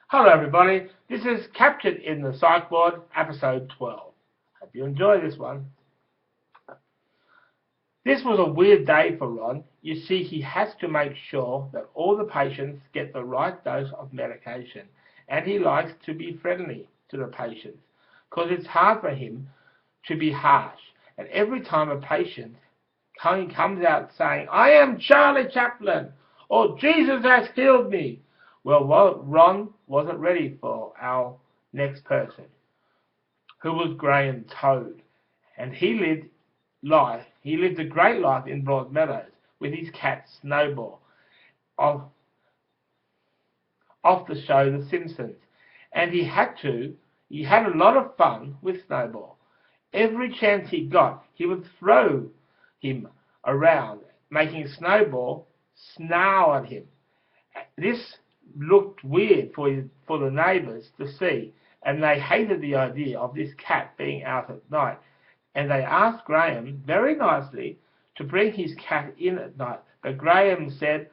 Hello everybody, this is Captured in the Psych Ward, episode 12. Hope you enjoy this one. This was a weird day for Ron. You see, he has to make sure that all the patients get the right dose of medication, and he likes to be friendly to the patients, because it's hard for him to be harsh. And every time a patient comes out saying, "I am Charlie Chaplin," or "Jesus has healed me," well, Ron wasn't ready for our next person, who was Graham Toad, and he lived a great life in Broadmeadows with his cat Snowball, off the show The Simpsons, and he had a lot of fun with Snowball. Every chance he got, he would throw him around, making Snowball snarl at him. This looked weird for the neighbours to see, and they hated the idea of this cat being out at night, and they asked Graham very nicely to bring his cat in at night, but Graham said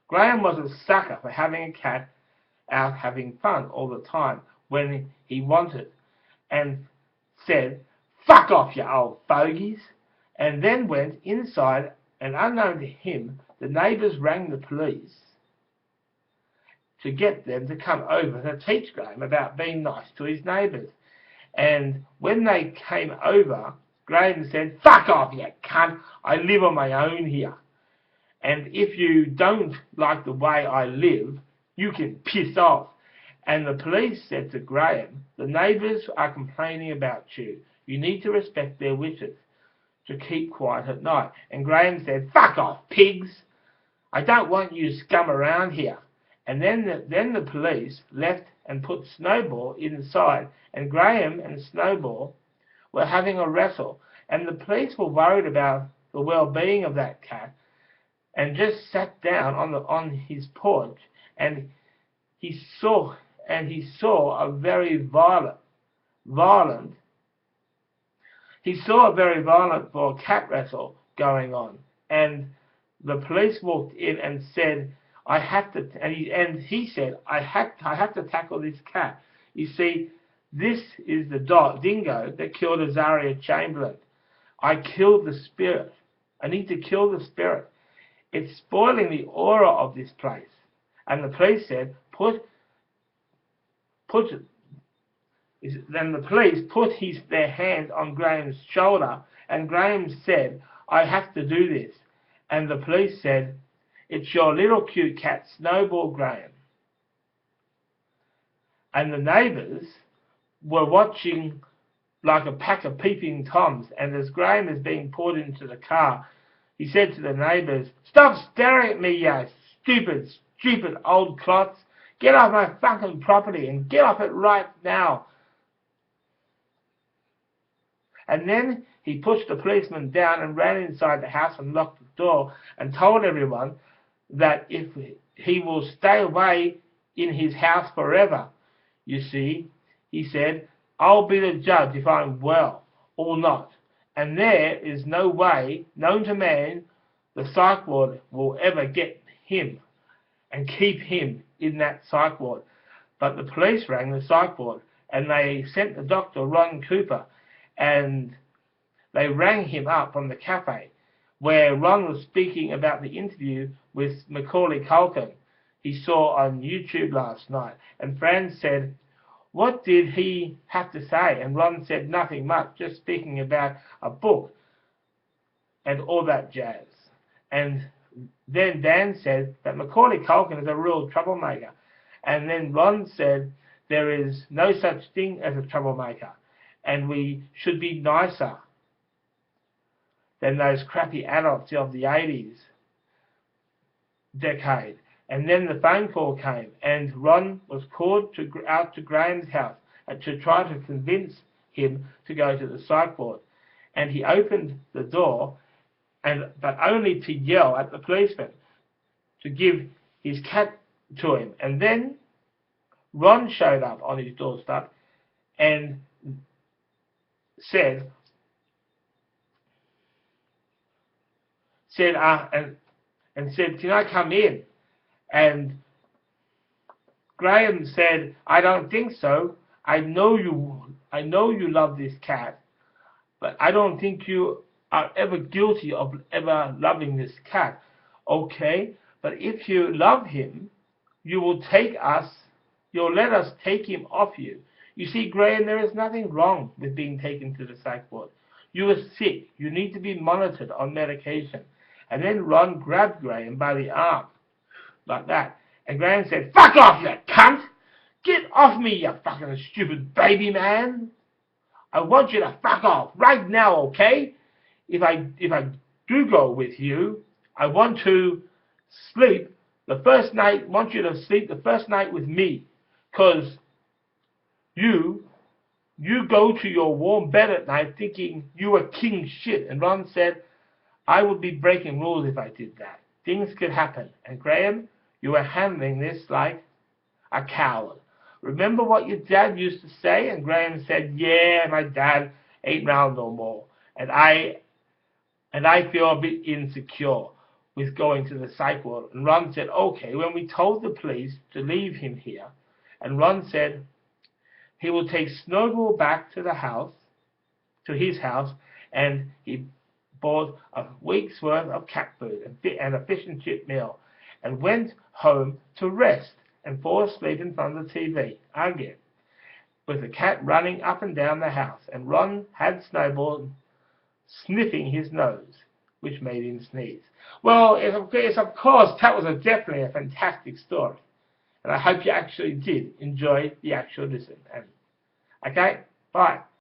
Graham was a sucker for having a cat out having fun all the time when he wanted, and said, "Fuck off, you old fogies," and then went inside, and unknown to him, the neighbours rang the police to get them to come over to teach Graham about being nice to his neighbours. And when they came over, Graham said, "Fuck off, you cunt, I live on my own here. And if you don't like the way I live, you can piss off." And the police said to Graham, "The neighbours are complaining about you. You need to respect their wishes to keep quiet at night." And Graham said, "Fuck off, pigs. I don't want you scum around here." And then the police left and put Snowball inside, and Graham and Snowball were having a wrestle, and the police were worried about the well-being of that cat, and just sat down on his porch, and he saw a very violent cat wrestle going on, and the police walked in and said, he said, I have to tackle this cat. You see, this is the dingo that killed Azaria Chamberlain. I killed the spirit. I need to kill the spirit. It's spoiling the aura of this place." And the police said, Then the police put their hands on Graham's shoulder, and Graham said, "I have to do this." And the police said, "It's your little cute cat, Snowball, Graham." And the neighbours were watching like a pack of peeping toms, and as Graham is being poured into the car, he said to the neighbours, "Stop staring at me, you stupid old clots. Get off my fucking property, and get off it right now." And then he pushed the policeman down and ran inside the house and locked the door, and told everyone that if he will stay away in his house forever. You see, he said, "I'll be the judge if I'm well or not. And there is no way known to man the psych ward will ever get him and keep him in that psych ward." But the police rang the psych ward, and they sent the doctor, Ron Cooper, and they rang him up from the cafe where Ron was speaking about the interview with Macaulay Culkin he saw on YouTube last night. And Fran said, "What did he have to say?" And Ron said, "Nothing much, just speaking about a book and all that jazz." And then Dan said that Macaulay Culkin is a real troublemaker. And then Ron said there is no such thing as a troublemaker, and we should be nicer than those crappy adults of the 80s decade. And then the phone call came, and Ron was called out to Graham's house to try to convince him to go to the psych ward. And he opened the door, but only to yell at the policeman to give his cat to him. And then Ron showed up on his doorstep and said, "Can I come in?" And Graham said, I don't think so. I know you love this cat, but I don't think you are ever guilty of ever loving this cat. Okay, but if you love him, you'll let us take him off you. You see, Graham, there is nothing wrong with being taken to the psych ward. You are sick. You need to be monitored on medication. And then Ron grabbed Graham by the arm, like that. And Graham said, fuck off, you cunt! Get off me, you fucking stupid baby man! I want you to fuck off right now, okay? If I do go with you, I want to sleep want you to sleep the first night with me. Because you go to your warm bed at night thinking you are king shit. And Ron said, I would be breaking rules if I did that. Things could happen. And Graham, you are handling this like a coward. Remember what your dad used to say? And Graham said, yeah, my dad ain't round no more. And I feel a bit insecure with going to the psych ward. And Ron said, okay, when we told the police to leave him here, and Ron said he will take Snowball back to his house, and he bought a week's worth of cat food and a fish and chip meal, and went home to rest and fall asleep in front of the TV again, with the cat running up and down the house. And Ron had Snowball sniffing his nose, which made him sneeze. Well, of course, that was definitely a fantastic story. And I hope you actually did enjoy the actual listen. And, okay, bye.